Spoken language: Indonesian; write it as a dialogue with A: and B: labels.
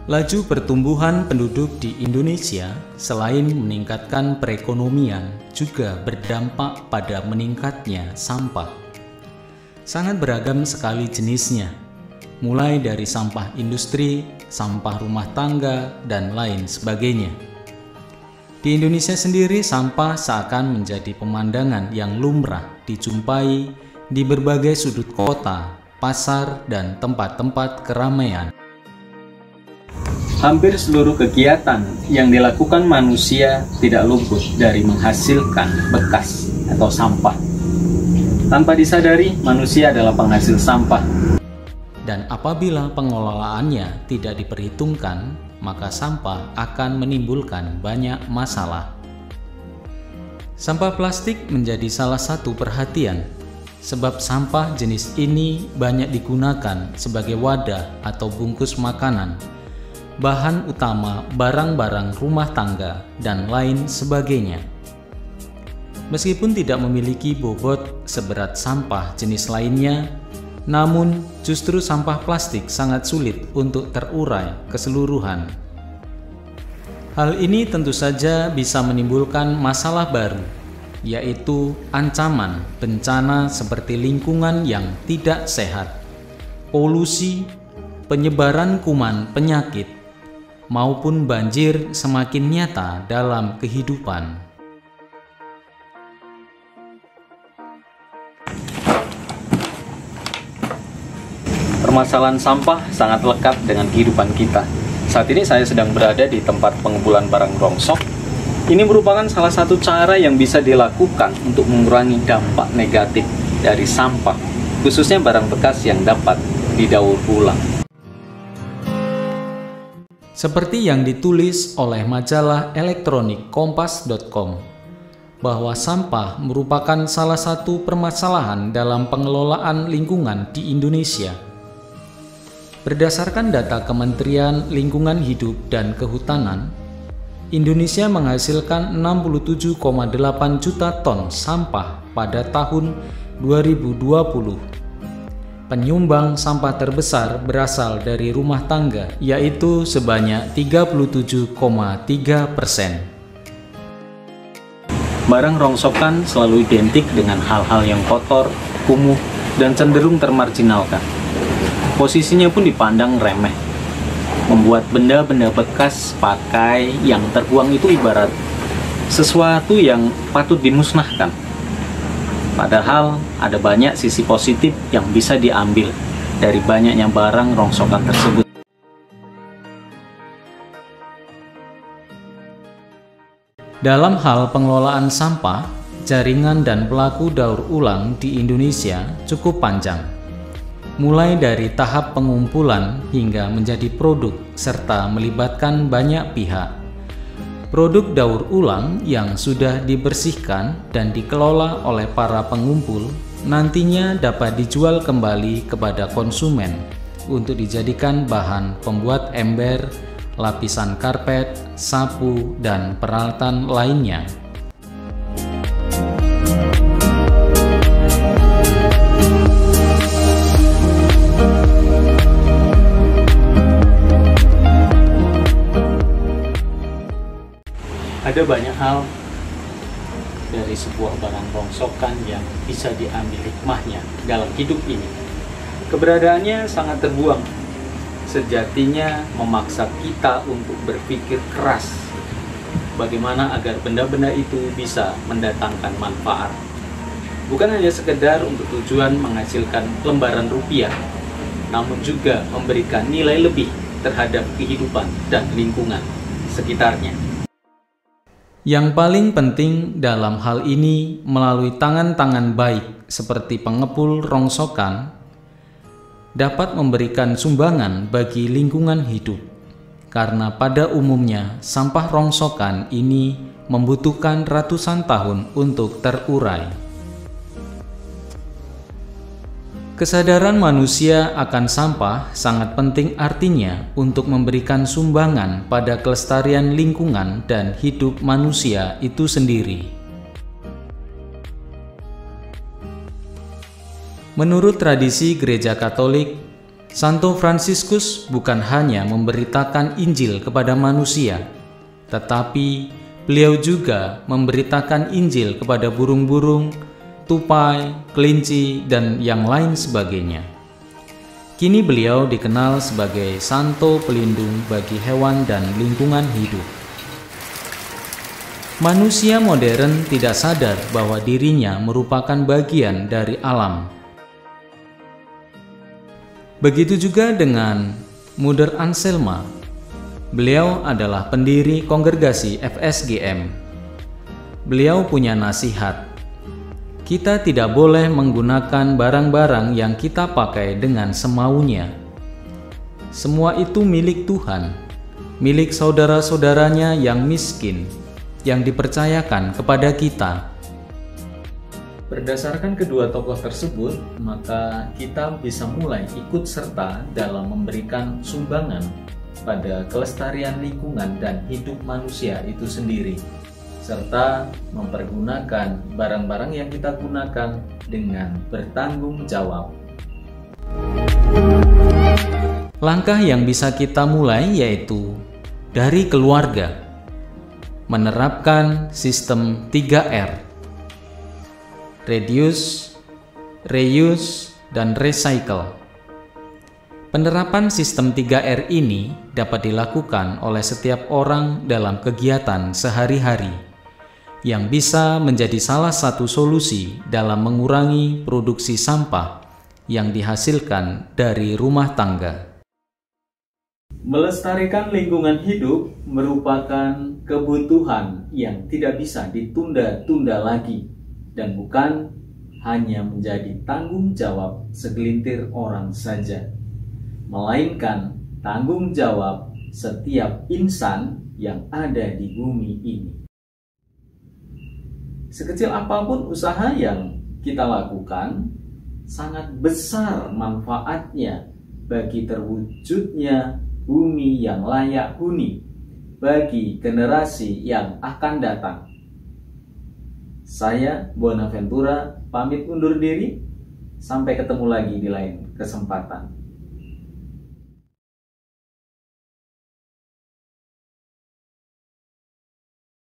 A: Laju pertumbuhan penduduk di Indonesia selain meningkatkan perekonomian juga berdampak pada meningkatnya sampah. Sangat beragam sekali jenisnya, mulai dari sampah industri, sampah rumah tangga, dan lain sebagainya. Di Indonesia sendiri, sampah seakan menjadi pemandangan yang lumrah dijumpai di berbagai sudut kota, pasar, dan tempat-tempat keramaian. Hampir seluruh kegiatan yang dilakukan manusia tidak luput dari menghasilkan bekas atau sampah. Tanpa disadari, manusia adalah penghasil sampah. Dan apabila pengelolaannya tidak diperhitungkan, maka sampah akan menimbulkan banyak masalah. Sampah plastik menjadi salah satu perhatian, sebab sampah jenis ini banyak digunakan sebagai wadah atau bungkus makanan, bahan utama barang-barang rumah tangga, dan lain sebagainya. Meskipun tidak memiliki bobot seberat sampah jenis lainnya, namun justru sampah plastik sangat sulit untuk terurai keseluruhan. Hal ini tentu saja bisa menimbulkan masalah baru, yaitu ancaman bencana seperti lingkungan yang tidak sehat, polusi, penyebaran kuman penyakit, maupun banjir semakin nyata dalam kehidupan. Permasalahan sampah sangat lekat dengan kehidupan kita. Saat ini saya sedang berada di tempat pengumpulan barang rongsok. Ini merupakan salah satu cara yang bisa dilakukan untuk mengurangi dampak negatif dari sampah, khususnya barang bekas yang dapat didaur ulang. Seperti yang ditulis oleh majalah elektronik kompas.com, bahwa sampah merupakan salah satu permasalahan dalam pengelolaan lingkungan di Indonesia. Berdasarkan data Kementerian Lingkungan Hidup dan Kehutanan, Indonesia menghasilkan 67,8 juta ton sampah pada tahun 2020. Penyumbang sampah terbesar berasal dari rumah tangga, yaitu sebanyak 37,3%. Barang rongsokan selalu identik dengan hal-hal yang kotor, kumuh, dan cenderung termarginalkan. Posisinya pun dipandang remeh. Membuat benda-benda bekas pakai yang terbuang itu ibarat sesuatu yang patut dimusnahkan. Padahal ada banyak sisi positif yang bisa diambil dari banyaknya barang rongsokan tersebut. Dalam hal pengelolaan sampah, jaringan dan pelaku daur ulang di Indonesia cukup panjang. Mulai dari tahap pengumpulan hingga menjadi produk serta melibatkan banyak pihak. Produk daur ulang yang sudah dibersihkan dan dikelola oleh para pengumpul nantinya dapat dijual kembali kepada konsumen untuk dijadikan bahan pembuat ember, lapisan karpet, sapu, dan peralatan lainnya. Ada banyak hal dari sebuah barang rongsokan yang bisa diambil hikmahnya dalam hidup ini. Keberadaannya sangat terbuang. Sejatinya memaksa kita untuk berpikir keras bagaimana agar benda-benda itu bisa mendatangkan manfaat. Bukan hanya sekedar untuk tujuan menghasilkan lembaran rupiah, namun juga memberikan nilai lebih terhadap kehidupan dan lingkungan sekitarnya. Yang paling penting dalam hal ini melalui tangan-tangan baik seperti pengepul rongsokan dapat memberikan sumbangan bagi lingkungan hidup, karena pada umumnya sampah rongsokan ini membutuhkan ratusan tahun untuk terurai. Kesadaran manusia akan sampah sangat penting artinya untuk memberikan sumbangan pada kelestarian lingkungan dan hidup manusia itu sendiri. Menurut tradisi Gereja Katolik,
B: Santo Fransiskus bukan hanya memberitakan Injil kepada manusia, tetapi beliau juga memberitakan Injil kepada burung-burung, tupai, kelinci, dan yang lain sebagainya. Kini beliau dikenal sebagai santo pelindung bagi hewan dan lingkungan hidup. Manusia modern tidak sadar bahwa dirinya merupakan bagian dari alam. Begitu juga dengan Mother Anselma. Beliau adalah pendiri kongregasi FSGM. Beliau punya nasihat, kita tidak boleh menggunakan barang-barang yang kita pakai dengan semaunya. Semua itu milik Tuhan, milik saudara-saudaranya yang miskin, yang dipercayakan kepada kita.
A: Berdasarkan kedua tokoh tersebut, maka kita bisa mulai ikut serta dalam memberikan sumbangan pada kelestarian lingkungan dan hidup manusia itu sendiri, serta mempergunakan barang-barang yang kita gunakan dengan bertanggung jawab.
B: Langkah yang bisa kita mulai yaitu dari keluarga, menerapkan sistem 3R, reduce, reuse, dan recycle. Penerapan sistem 3R ini dapat dilakukan oleh setiap orang dalam kegiatan sehari-hari, yang bisa menjadi salah satu solusi dalam mengurangi produksi sampah yang dihasilkan dari rumah tangga.
A: Melestarikan lingkungan hidup merupakan kebutuhan yang tidak bisa ditunda-tunda lagi dan bukan hanya menjadi tanggung jawab segelintir orang saja, melainkan tanggung jawab setiap insan yang ada di bumi ini. Sekecil apapun usaha yang kita lakukan, sangat besar manfaatnya bagi terwujudnya bumi yang layak huni bagi generasi yang akan datang. Saya, Bonaventura, pamit undur diri. Sampai ketemu lagi di lain kesempatan.